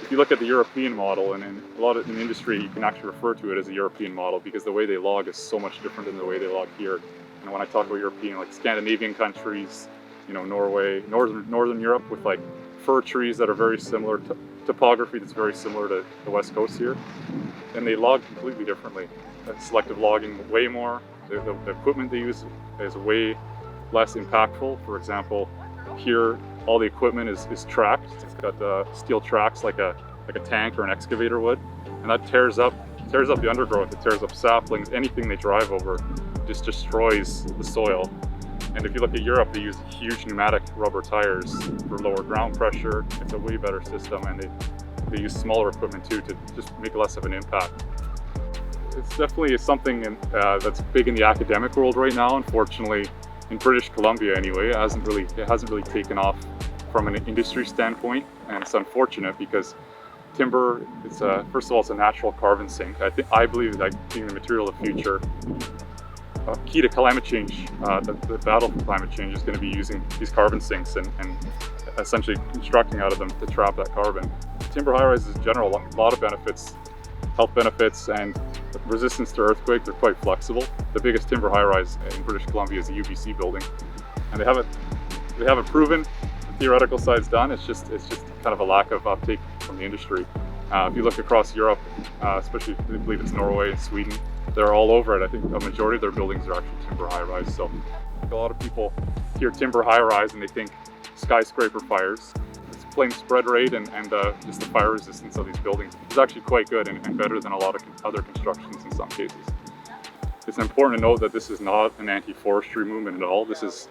if you look at the European model, and in a lot of in the industry, you can actually refer to it as a European model because the way they log is so much different than the way they log here. And when I talk about European, like Scandinavian countries, Norway, northern Europe, with like fir trees that are very similar to topography that's very similar to the west coast here, and they log completely differently. Selective logging way more. The equipment they use is way less impactful. For example, here all the equipment is tracked. It's got steel tracks like a tank or an excavator would, and that tears up the undergrowth. It tears up saplings, anything they drive over, just destroys the soil. And if you look at Europe, they use huge pneumatic rubber tires for lower ground pressure. It's a way better system, and they use smaller equipment too to just make less of an impact. It's definitely something that's big in the academic world right now. Unfortunately, in British Columbia anyway, it hasn't really taken off from an industry standpoint, and it's unfortunate because timber is first of all, it's a natural carbon sink. I believe that being the material of the future. Key to climate change, the battle for climate change is going to be using these carbon sinks and essentially constructing out of them to trap that carbon. Timber high-rises in general, a lot of benefits, health benefits, and resistance to earthquake. They're quite flexible. The biggest timber high-rise in British Columbia is the UBC building, and they haven't proven the theoretical side's done. It's just kind of a lack of uptake from the industry. If you look across Europe, especially I believe it's Norway and Sweden, they're all over it. I think a majority of their buildings are actually timber high-rise. So a lot of people hear timber high-rise and they think skyscraper fires. Its flame spread rate and just the fire resistance of these buildings is actually quite good and better than a lot of other constructions in some cases. It's important to note that this is not an anti-forestry movement at all. This is,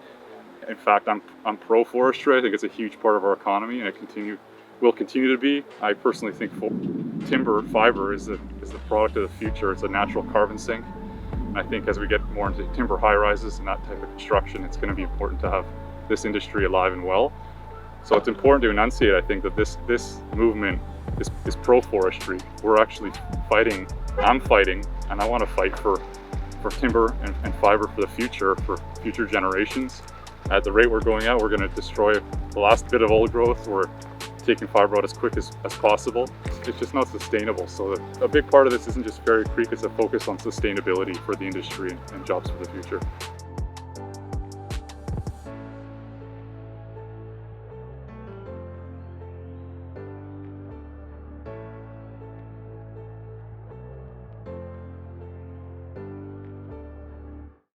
in fact, I'm pro-forestry. I think it's a huge part of our economy, and will continue to be. I personally think timber fiber is the product of the future. It's a natural carbon sink. And I think as we get more into timber high-rises and that type of construction, it's going to be important to have this industry alive and well. So it's important to enunciate, I think, that this movement is pro-forestry. We're actually fighting, I'm fighting, and I want to fight for timber and fiber for the future, for future generations. At the rate we're going at, we're going to destroy the last bit of old growth. We're taking fiber out as quick as possible. It's just not sustainable. So a big part of this isn't just Fairy Creek, it's a focus on sustainability for the industry and jobs for the future.